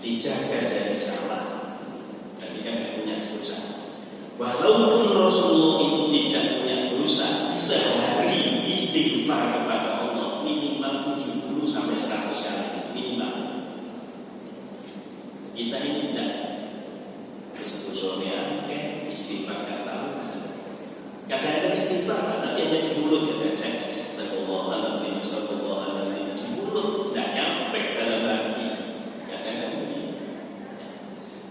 dijaga dari salah. Dan kita tidak punya dosa. Walaupun Rasulullah itu tidak punya dosa, sehari istighfar kepada Allah minimal 70 sampai 100 kali minimal. Kita ini tidak istighfarnya, istighfar tak tahu. Kadang-kadang istighfar tapi hanya di mulut, kadang-kadang astagfirullahaladzim, astagfirullahaladzim di mulut, tidak nyampe dalam hati. Kadang-kadang begini.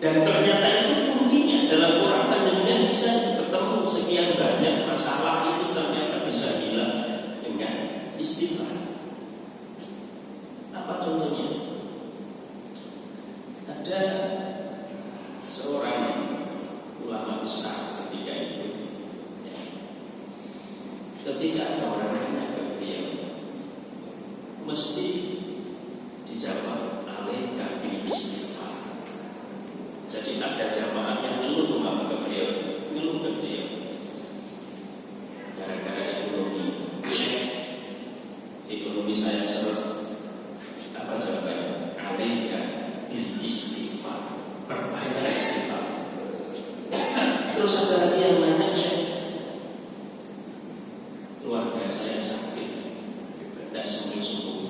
Dan ternyata itu kuncinya dalam Quran hanya bisa ketemu sekian banyak masalah itu ternyata bisa hilang dengan istighfar. Apa contohnya? Ada seorang ulama besar ketika itu. Ketika ada orang nanya ke beliau, mesti dijawab alaika bil istighfar. Jadi ada jamaah yang ngeluh ke beliau, gara-gara ekonomi saya seret. Apa jawabannya? Alaika bil istighfar, perbanyak istighfar. Terus ada lagi yang nanya, keluarga saya sakit, tidak sembuh-sembuh.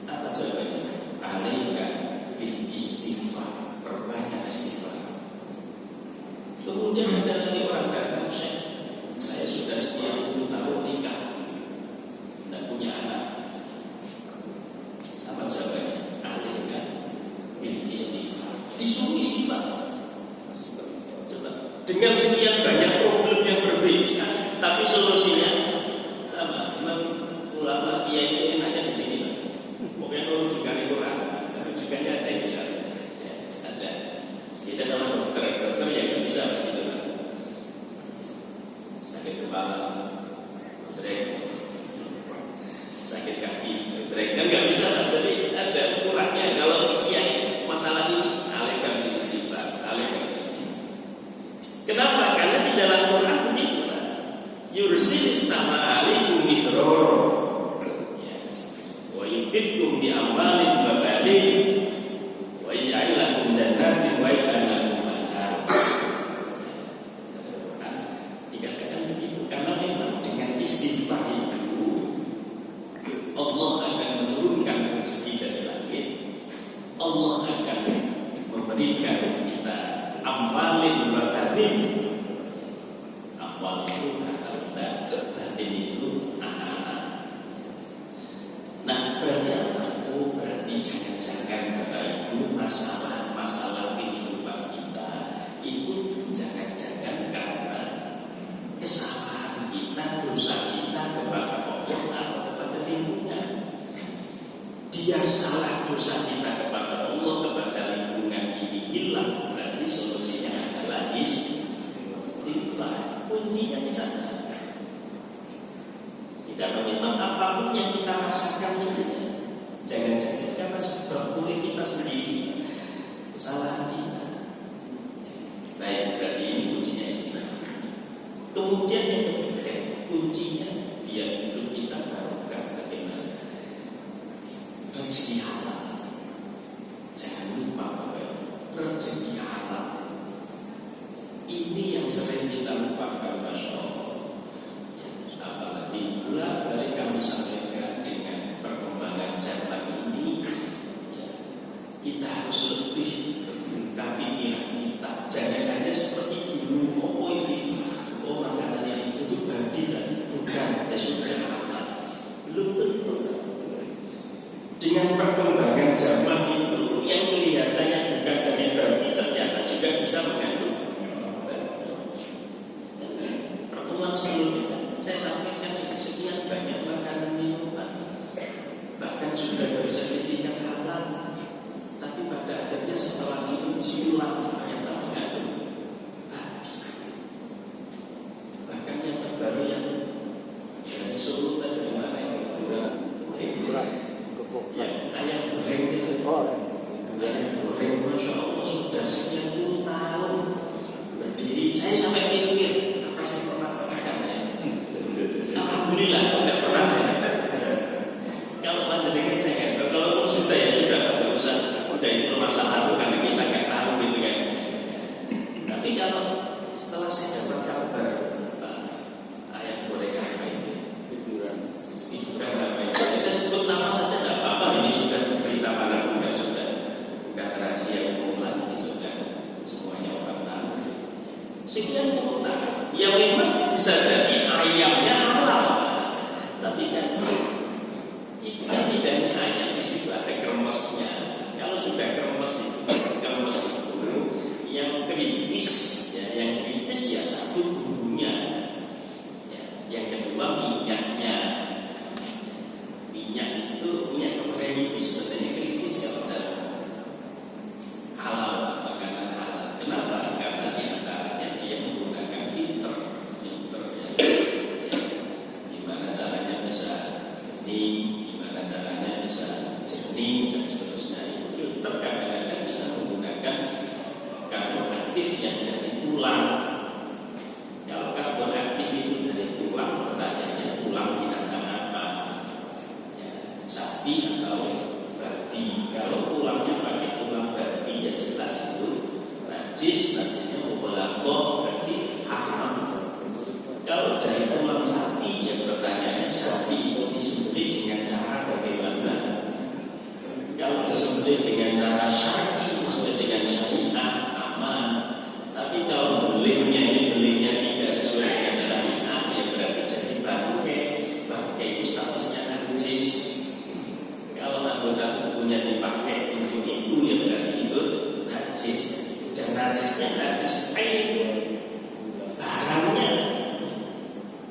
Apa jawabannya? Alaika bil istighfar, perbanyak istighfar. Kemudian ada lagi orang datang, saya sudah sekian puluh tahun nikah, tidak punya anak. Apa jawabannya? Alaika bil istighfar. Disuruh istighfar. Coba, dengan sekian banyak problem yang berbeda, tapi solusinya sama. Memang ulama kiai itu enaknya di sini, Pak. Pokoknya kalau rujukan itu rujukannya ada yang bisa, ya, ada. Kita sama dokter yang nggak bisa begitu, Pak. Sakit kepala, drek, sakit kaki, drek, kan nggak bisa. Jadi ada ukurannya. Kalau kiai masalah ini, alaika bil istighfar, alaika bil istighfar. Kenapa? Karena di dalam Quran begitu, Pak. Yursilis sama alaikum midror, wa yumdidkum bi amwalin wa banin, wa yaj'al lakum jannatin wa yaj'al lakum anhar. Dikatakan begitu karena memang dengan istighfar itu Allah akan menurunkan rezeki dari langit. Allah akan memberikan kita amwalin wa banin. Amwal itu batin itu anak-anak. Nah, berarti jangan-jangan Bapak Ibu masalah kehidupan kita itu jangan-jangan karena kesalahan kita, dosa kita kepada Allah atau kepada lingkungan. Biar salah dosa kita kepada Allah, kepada lingkungan ini hilang, berarti solusinya adalah istighfar. Kuncinya di sana. Karena memang apapun yang kita rasakan itu, jangan-jangan karena sebab oleh kita sendiri, kesalahan kita. Baik, berarti ini kuncinya istighfar. Kemudian yang ketiga, kuncinya biar hidup kita barokah bagaimana? Rezeki halal. Jangan lupa bahwa rezeki halal ini yang sering kita lupakan, Masya Allah. Apalagi pula dari kami sampaikan dengan perkembangan zaman ini, ya, kita harus lebih membuka pikiran kita. Jangan hanya seperti dulu, ini makanan yang itu tuh babi dan bukan, ya sudah halal. Belum tentu. Dengan perkembangan zaman itu yang kelihatannya bukan dari babi ternyata juga bisa mengandung. Pertemuan sebelumnya saya sampaikan sekian banyak makanan minuman, bahkan sudah bersertifikat halal, tapi pada akhirnya setelah diuji ulang ternyata mengandung babi. Bahkan yang terbaru yang dari Solo tadi mana yang ayam goreng itu, ayam goreng, Masya Allah sudah sekian puluh tahun berdiri. Saya sampai mikir apa saya pernah makannya. Alhamdulillah, tidak pernah. Kalau panjenengan saya, kalau sudah ya sudah, nggak usah. Udah itu masalah sekian puluh tahun. Ya memang bisa jadi ayamnya halal, tapi kan itu kan tidak hanya ayam, di situ ada kremesnya. Kalau sudah kremes itu yang kritis, ya, yang kritis ya satu bumbunya, ya, yang kedua minyaknya. Minyak goreng itu sebenarnya kritis kalau dalam halal, makanan halal. Kenapa? Karena diantaranya dia menggunakan filter ya. Gimana caranya bisa gimana caranya bisa jernih dan seterusnya. Itu filter kadang-kadang bisa menggunakan karbon aktif yang dari tulang. Kalau karbon aktif itu dari tulang, pertanyaannya tulang binatang apa? Ya, sapi atau babi. Kalau tulangnya pakai tulang babi ya jelas itu najisnya mubalaghah, berarti haram. Kalau dari tulang sapi ya pertanyaannya sapi itu disembelih dengan cara bagaimana? Kalau disembelih dengan cara syar'i sesuai dengan syariat aman. Tapi kalau belihnya tidak sesuai dengan syariat ya berarti jadi bangkai itu statusnya najis. Kalau anggota tubuhnya dipakai untuk itu ya berarti itu najis. Dan najisnya najis air barangnya,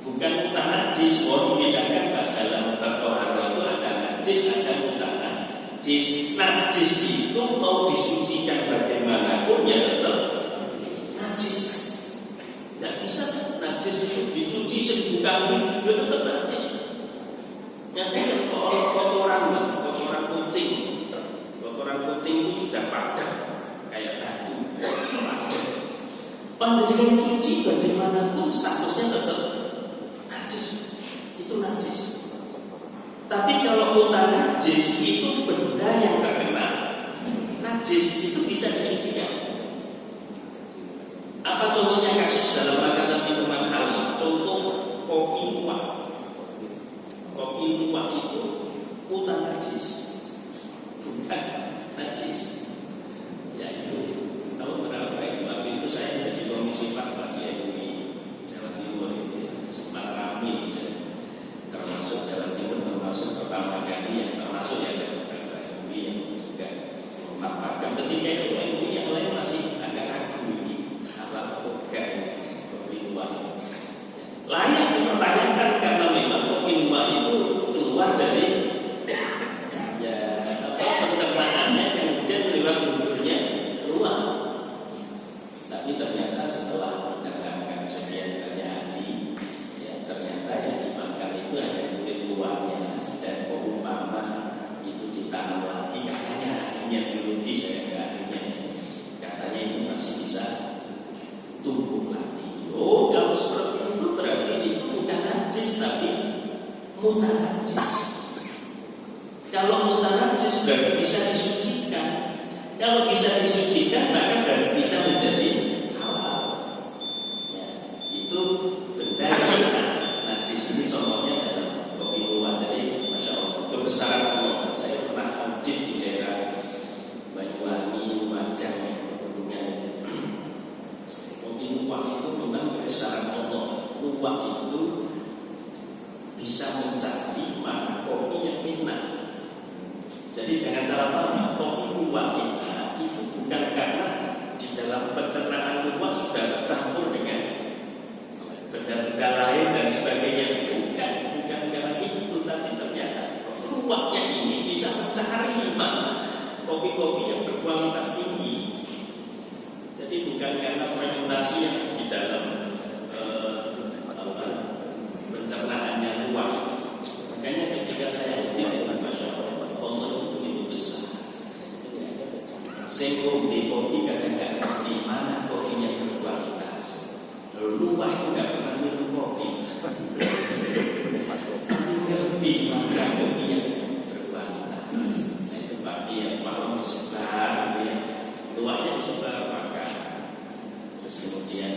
bukan mutan najis. Tidak kan dalam bertohara itu ada najis, ada mutan najis. Najis itu mau disucikan bagaimanapun ya tetap najis. Tidak bisa najis itu dicuci sebuka itu tetap najis. Yang kotoran kucing itu sudah padat kayak batu, padat. Panjenengan cuci bagaimanapun statusnya tetap najis. Itu najis. Tapi kalau mutan najis itu benda yang terkena najis itu bisa disucikan. Apa contohnya kasus dalam makanan minuman halal? Contoh kopi luwak. Kopi luwak itu mutan najis, bukan najis. Ya itu tahun berapa itu? Waktu itu saya jadi komisi fatwa di MUI Jawa Timur itu sempat ramai, termasuk Jawa Timur, termasuk pertama kali yang termasuk yang ada beberapa MUI yang juga memanfaatkan. Ketika itu MUI yang lain masih agak ragu ini apa kopi luwak ini. Layak dipertanyakan karena memang kopi luwak itu keluar dari pencernaannya kemudian lewat dulurnya keluar. Tapi ternyata setelah mendatangkan sekian banyak ahli, ya ternyata yang dimakan itu hanya kulit luarnya. Dan umpama itu ditanam lagi, katanya ahlinya biologi, saya enggak ahlinya, katanya itu masih bisa tumbuh lagi. Oh, kalau seperti itu berarti itu bukan najis tapi mutan najis. Kalau mutan najis berarti bisa disucikan. Kalau bisa disucikan maka berarti bisa menjadi halal. Ya, itu benda yang najis. Ini contohnya dalam kopi luwak. Jadi masya Allah kebesaran Allah. Saya pernah audit di daerah Banyuwangi, Lumajang, pegunungan. Kopi luwak itu memang kebesaran Allah. Luwak itu bisa mencari mana kopi yang enak. Jadi jangan salah paham, kopi luwak itu bukan karena di dalam pencernaan luwak sudah tercampur dengan benda-benda lain dan sebagainya. Bukan karena itu, tapi ternyata luwaknya ini bisa mencari mana kopi-kopi yang berkualitas tinggi. Jadi bukan karena fermentasi yang di dalam pencernaannya luwak. Makanya ketika saya lihat masya Allah, Allah itu begitu besar. Saya di kopi kadang-kadang di mana kopinya berkualitas. Luwak itu nggak pernah minum kopi. Ngerti mana kopi yang berkualitas. Nah itu pagi yang malam disebar, ya. Luwaknya disebar makan. Terus kemudian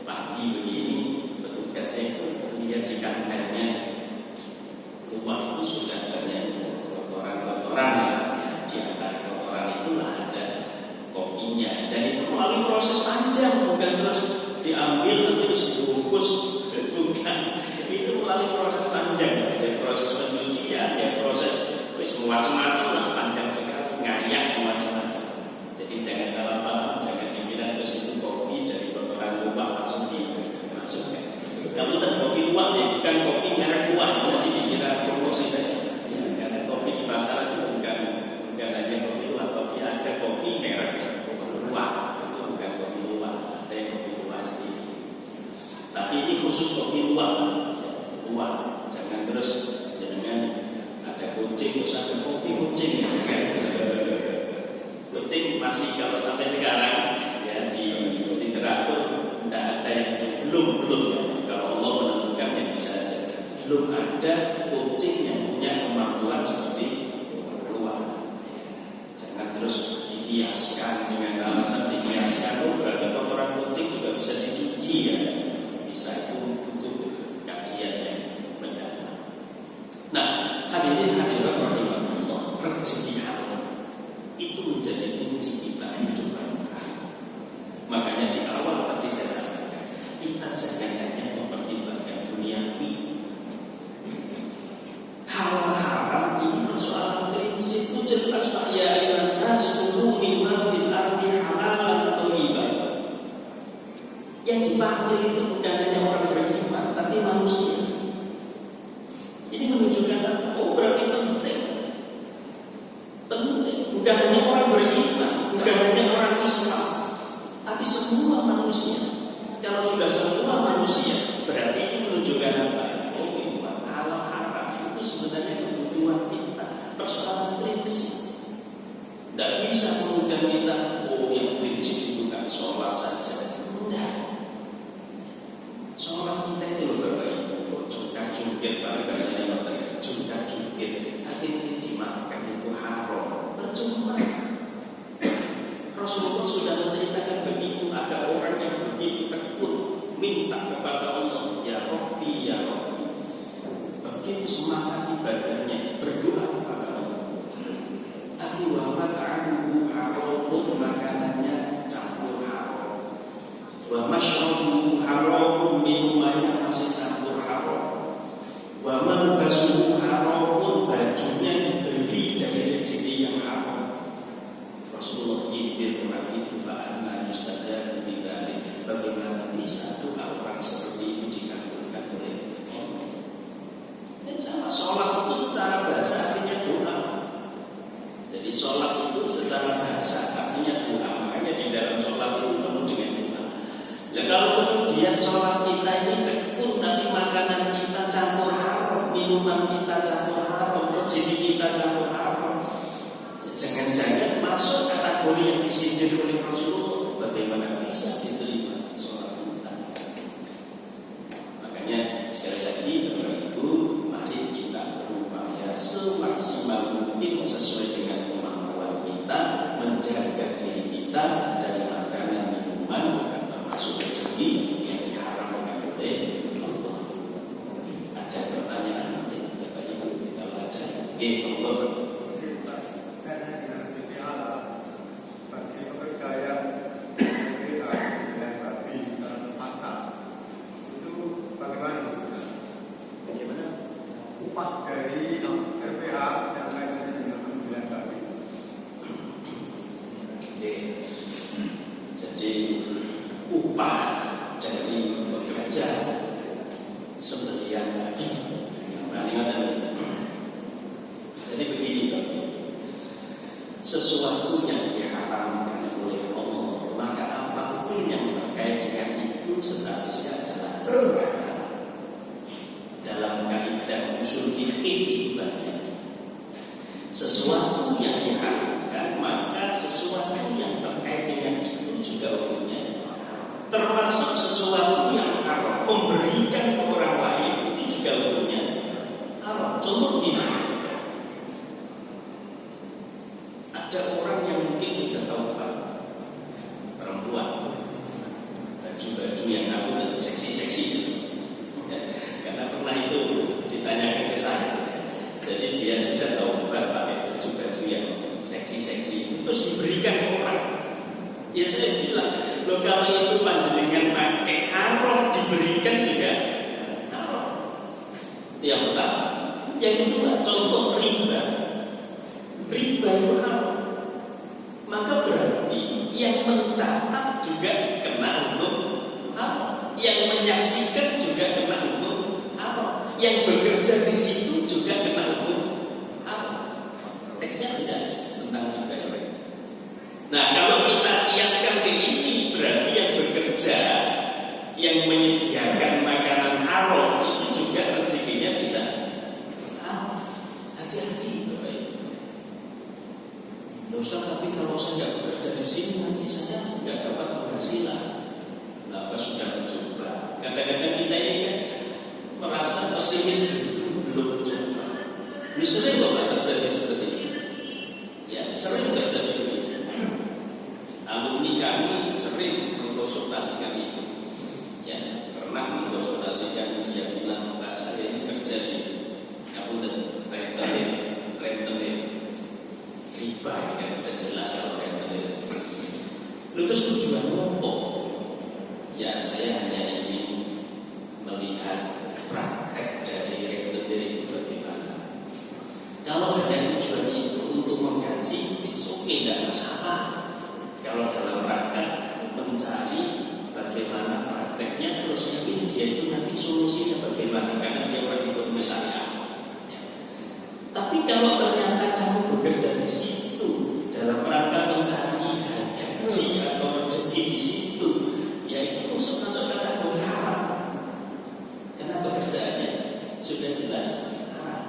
pagi begini petugas saya itu lihat di kandangnya luwak itu sudah banyak kotoran-kotoran ya. Di antara kotoran itulah ada kopinya. Dan itu melalui proses panjang, bukan terus diambil dikiaskan dengan alasan dikiaskan, oh berarti kotoran kucing juga bisa dicuci ya. Bisa, itu butuh kajian yang mendalam. Nah, hadirin hadirat rahimahullah, rezeki halal itu menjadi kunci kita hidup berkah. Makanya di awal tadi saya sampaikan, kita jangan hanya mempertimbangkan duniawi. Halal haram ini persoalan prinsip itu jelas Pak. Ya ayyuhan nas kulu mimma fil ardi halalan thayyiban. Yang dipanggil itu bukan hanya orang beriman, tapi manusia. Ini menunjukkan apa? Oh berarti penting. Bukan hanya orang beriman, bukan hanya orang Islam, tapi semua manusia. Kalau sudah semua manusia, berarti ini menunjukkan apa? Oh memang halal haram itu sebenarnya kebutuhan kita, persoalan prinsip. Tidak bisa kemudian kita, oh yang prinsip itu kan sholat saja. Tidak. Sholat kita itu loh Bapak Ibu, joget-joget, bahasanya joget-joget, tapi ini dimakan itu haram, percuma. Rasulullah sudah menceritakan begitu. Ada orang yang begitu tekun minta kepada Allah, ya Rabbi, ya Rabbi. Begitu semangat ibadahnya, berdoa kepada Allah. Tapi wa mat'amuhu haramun, makanannya campur haram. Wa mashrabuhu haramun, minumannya masih campur haram. Wa malbasuhu haramun, bajunya dibeli dari rezeki yang haram. Rasulullah ibn orang itu fa'anna yustajab bidzalik. Bagaimana bisa doa orang seperti itu dikabulkan oleh Allah? Dan sama sholat itu secara bahasa artinya doa. Jadi sholat itu secara bahasa artinya doa. Makanya di dalam sholat itu penuh dengan doa. Ya kalau kemudian sholat kita ini tekun, tapi makanan kita campur haram, minuman kita campur haram, rezeki kita campur haram, jangan-jangan masuk kategori yang disindir oleh Rasulullah. Bagaimana bisa diterima sholat kita? Makanya sekali lagi Bapak Ibu, mari kita berupaya semaksimal mungkin sesuai dengan kemampuan kita menjaga diri kita dari makanan minuman, termasuk rezeki yang diharamkan oleh Allah. Ada pertanyaan nanti Bapak Ibu kalau ada? Allah. Jadi upah dari bekerja sembelian lagi. Jadi begini Bapak, sesuatu yang diharamkan oleh Allah, maka apapun yang terkait dengan itu seharusnya adalah haram. Dalam kaidah usul fikih banyak. Sesuatu yang diharamkan, maka sesuatu yang terkait dengan itu juga hukumnya termasuk sesuatu yang haram. Memberikan ke orang lain itu juga hukumnya haram. Contoh ini, ada orang yang mungkin sudah tahu perempuan, baju-baju yang aku seksi-seksi ya, karena pernah itu ditanyakan ke saya. Jadi dia sudah tahu pakai baju-baju yang seksi-seksi, terus diberikan ke orang. Ya saya bilang, loh kalau itu panjenengan pakai haram diberikan juga haram. Itu yang pertama. Yang kedua, contoh riba. Riba itu haram. Maka berarti yang mencatat juga kena hukum haram. Yang menyaksikan juga kena hukum haram. Yang bekerja di situ juga kena hukum haram. Teksnya jelas tentang riba. Nah, kalau kita kiaskan ke ini, berarti yang bekerja, yang menyediakan makanan haram itu juga rezekinya bisa haram. Hati-hati Bapak Ibu. Ustaz, tapi kalau saya nggak bekerja di sini nanti saya nggak dapat penghasilan. Nah, apa sudah mencoba? Kadang-kadang kita ini kan merasa pesimis belum coba. Ini sering kok terjadi seperti ini. Ya, sering terjadi begitu. ini kami sering mengkonsultasikan itu. Ya, pernah mengkonsultasikan, dia bilang, Pak, saya ini kerja di rentenir riba, kan sudah jelas kalau rentenir. Lu terus tujuan apa? Ya, saya hanya ingin melihat praktek dari rentenir itu bagaimana. Kalau hanya tujuan itu untuk mengkaji, it's okay, tidak masalah. Kalau dalam rangka mencari bagaimana prakteknya, terus yakin dia itu nanti solusinya bagaimana, karena dia orang ekonomi syariah. Ya. Tapi kalau ternyata kamu bekerja di situ dalam rangka mencari gaji atau rezeki di situ, ya itu masuk kategori haram. Karena pekerjaannya sudah jelas haram.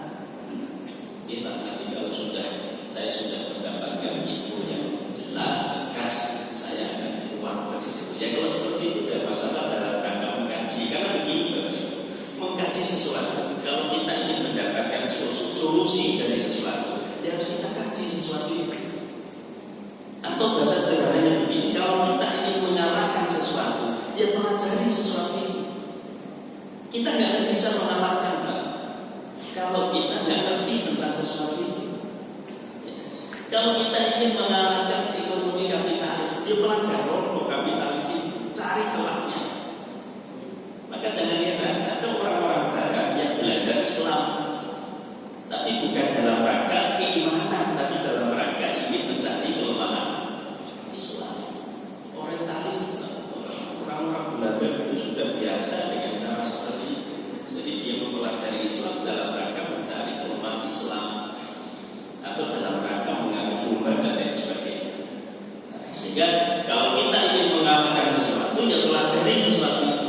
Kita nanti kalau saya sudah mendapatkan info yang jelas, tegas, saya akan keluar dari situ. Ya kalau seperti itu tidak masalah dalam rangka mengkaji. Karena begini Bapak Ibu, mengkaji sesuatu, kalau kita ingin mendapatkan solusi dari sesuatu, ya harus kita kaji sesuatu itu. Atau bahasa sederhananya begini, kalau kita ingin mengalahkan sesuatu, ya pelajari sesuatu itu. Kita nggak akan bisa mengalahkan, Pak, kalau kita nggak ngerti tentang sesuatu itu. Kalau kita ingin mengalahkan ekonomi kapitalis, dia pelajari kelompok kapitalis itu, cari celahnya. Maka jangan heran ada orang-orang barat yang belajar Islam, tapi bukan dalam rangka keimanan, tapi dalam rangka ingin mencari kelemahan Islam. Orientalis, orang-orang Belanda itu sudah biasa dengan cara seperti itu. Jadi dia mempelajari Islam dalam rangka mencari kelemahan Islam, atau dalam rangka mengambil umbar dan lain sebagainya. Nah, sehingga kalau kita ingin mengalahkan sesuatu, ya pelajari sesuatu itu.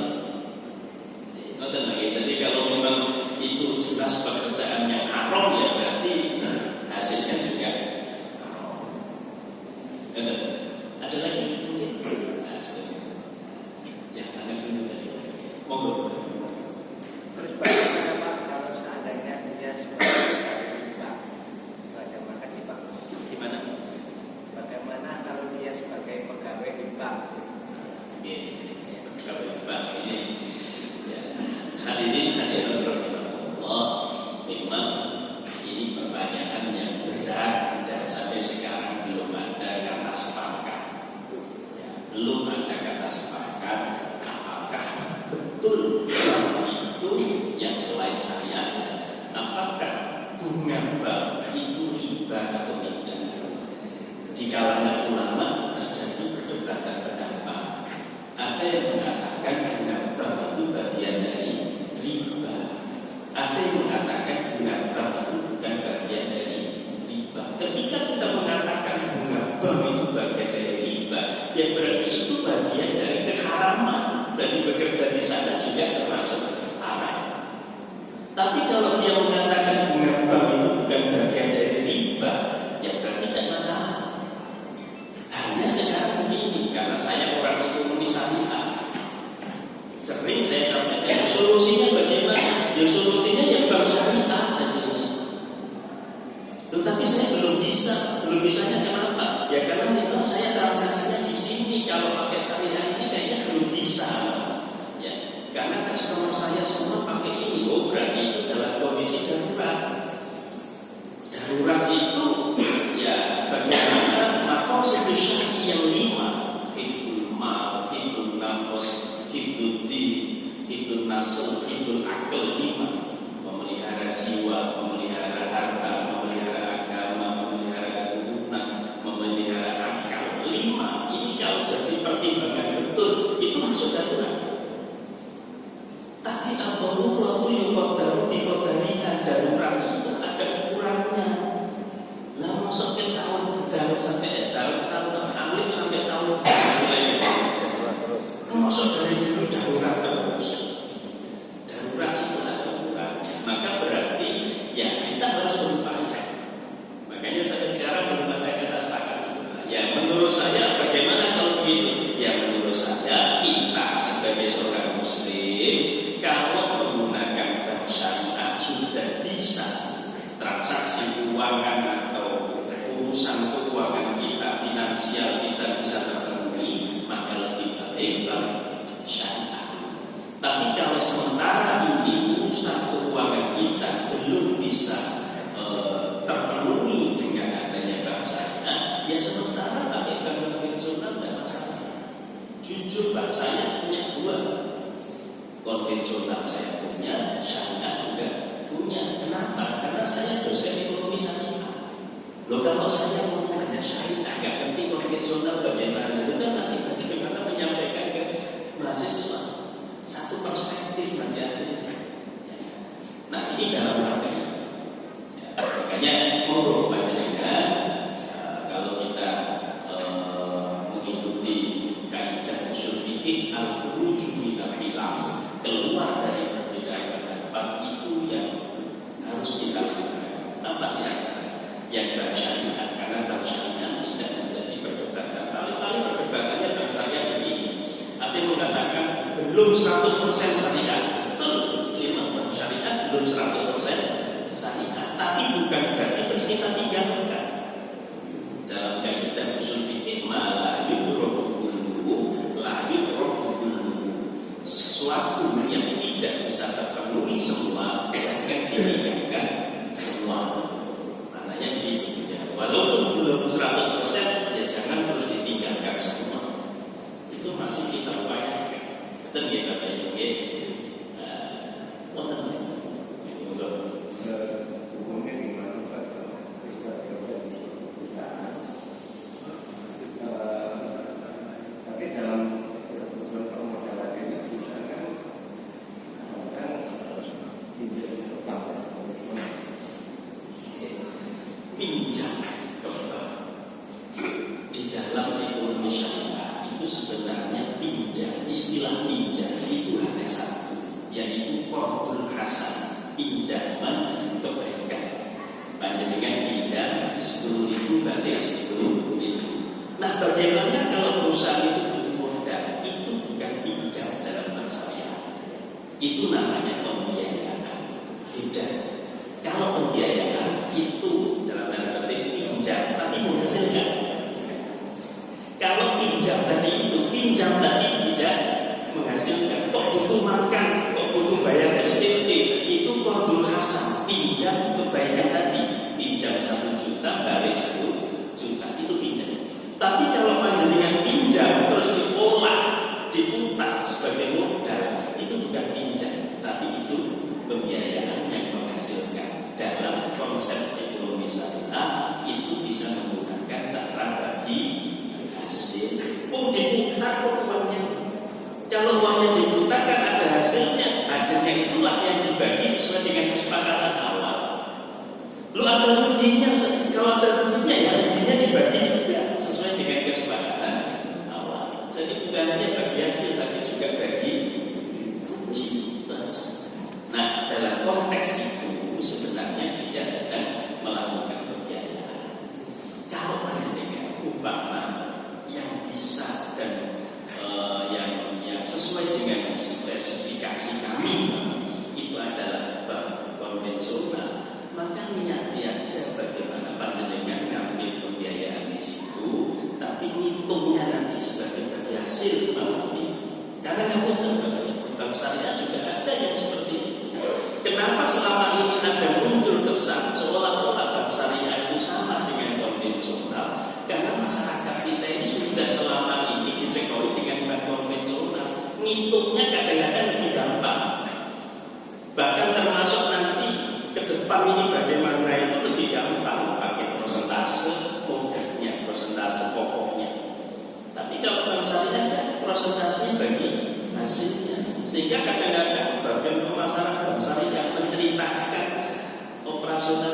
Jadi kalau memang itu jelas pekerjaan yang haram, ya berarti hasilnya juga haram. Ada lagi mungkin? Ya, tangan dulu tadi. Monggo. Terus bagaimana kalau seandainya dia sebagai riba? Bagaimana sih Pak? Gimana? Bagaimana kalau dia sebagai pegawai di bank? Pegawai di bank ini, ya, hadirin Allah, memang ini pertanyaan yang berat dan sampai sekarang belum ada kata sepakat. Ya, belum ada kata sepakat apakah betul itu yang selain saya, apakah bunga bank itu riba atau tidak. Di kalangan ulama terjadi perdebatan pendapat. Ada yang mengatakan bunga bank itu bagian dari riba. Ada yang mengatakan bunga bank itu bukan bagian dari riba. Ketika kita mengatakan bunga bank itu bagian dari riba, ya berarti itu bagian dari keharaman. Berarti bekerja di sana juga termasuk haram. Tapi kalau dia mengatakan bunga bank itu bukan bagian dari riba, ya berarti tidak masalah. Hanya sekarang begini, karena saya orang ekonomi syariah, sering saya sampaikan solusinya bagaimana? Ya solusinya ya bank syariah sebetulnya. Tapi saya belum bisanya kenapa? Ya karena memang saya transaksinya di sini. Kalau pakai syariah ini kayaknya belum bisa. Ya, karena customer saya semua pakai ini. Oh berarti itu dalam kondisi darurat. Darurat itu ya bagaimana maqasid syar'i yang 5, hifdzul mal, hifdzul nafs, hifdzul din, hifdzul nasl, hifdzul akal 5, memelihara jiwa, memelihara harta, memelihara agama, memelihara keturunan, memelihara akal 5. Ini kalau jadi pertimbangan betul itu masuk darurat. Tapi al-daruratu yuqaddaru biqadariha, darurat itu ada ukurannya. Lah masuk ke tahun sampai tahun alif sampai tahun darurat terus. Masuk dari dulu darurat terus. Darurat itu ada ukurannya. Maka berarti ya kita harus berupaya. Makanya sampai sekarang belum ada kata sepakat. Ya menurut saya bagaimana kalau begitu? Ya menurut saya kita sebagai seorang muslim kalau menggunakan bank syariah sudah bisa transaksi keuangan atau urusan keuangan kita, finansial kita bisa terpenuhi, sebagai bank syariah. Tapi kalau sementara ini urusan keuangan kita belum bisa terpenuhi dengan adanya bank syariah, ya sementara pakai bank konvensional tidak masalah. Jujur Pak, saya punya dua, konvensional saya punya, syariah juga punya. Kenapa? Karena saya dosen ekonomi syariah. Loh, kalau saya mau hanya syariah, nggak penting konvensional bagaimana, itu kan nanti bagaimana menyampaikan ke mahasiswa satu perspektif nanti akhirnya. Nah, ini dalam rangka ya, makanya monggo panjenengan kalau kita mengikuti kaidah usul fikih al-khuruju minal khilaf, keluar dari perbedaan pendapat, itu yang harus kita lakukan. Nampaknya yang bank syariah, karena bank syariah tidak menjadi perdebatan. Paling-paling perdebatannya bank syariah begini, ada yang mengatakan belum 100% syariah. Betul, memang bank syariah belum 100% syariah, tapi bukan berarti terus kita tinggalkan. Dalam kaidah usul fikih la yudroku kulluhu la yudroku kulluhu, sesuatu yang tidak bisa terpenuhi semua jangan ditinggalkan semua. Maknanya begitu ya. Walaupun belum 100% ya jangan terus ditinggalkan semua. Itu masih kita upayakan. Betul ya Bapak Ibu ya. Hukumnya gimana Pak? Kita kerja di suatu perusahaan, tapi dalam kebutuhan permasalahan ini perusahaan kan pinjam ke bank konvensional. Pinjam ke bank di dalam ekonomi syariah itu sebenarnya pinjam, istilah pinjam itu hanya satu, yaitu qardul hasan, pinjaman kebaikan. Panjenengan pinjam 10.000 balik 10.000. Nah, bagaimana kalau perusahaan itu butuh modal? Itu bukan pinjam dalam bank syariah. Itu namanya pembiayaan. Beda. Kalau pembiayaan itu dalam tanda petik pinjam tapi menghasilkan. Kalau pinjam tadi tidak menghasilkan, kok butuh makan, kok butuh bayar SPP, itu qardul hasan, pinjam kebaikan tadi, pinjam 1 juta balik 1 juta, itu pinjam. Tapi kalau panjenengan pinjam terus diolah, diputar sebagai modal, itu bukan pinjam, tapi itu pembiayaan yang menghasilkan. Dalam konsep ekonomi syariah itu bisa menggunakan cara bagi hasil. Diputar kok uangnya. Kalau uangnya diputar kan ada hasilnya. Hasilnya itulah yang dibagi sesuai dengan kesepakatan awal. Lu ada ruginya, kalau ada ruginya ya ruginya dibagi juga sesuai dengan kesepakatan awal. Jadi bukan hanya bagi hasil tapi juga bagi rugi. Nah, dalam konteks itu sebenarnya dia sedang melakukan pembiayaan. Kalau ada dengan umpama yang bisa dan yang sesuai dengan spesifikasi kami itu adalah bank konvensional, maka niati aja bagaimana panjenengan ngambil pembiayaan di situ, tapi ngitungnya nanti sebagai bagi hasil nanti. Karena nggak betul, bank syariah juga ada yang seperti itu. Kenapa selama ini ada muncul kesan seolah-olah bank syariah itu sama dengan konvensional? Karena masyarakat kita ini sudah selama ini dicekoi dengan bank konvensional. Ngitungnya kadang-kadang lebih gampang. Bahkan termasuk nanti ke depan ini bagaimana itu lebih gampang pakai persentase pokoknya, persentase pokoknya. Tapi kalau bank syariah persentasenya bagi hasilnya. Sehingga kadang-kadang bagian pemasaran bank syariah menceritakan operasional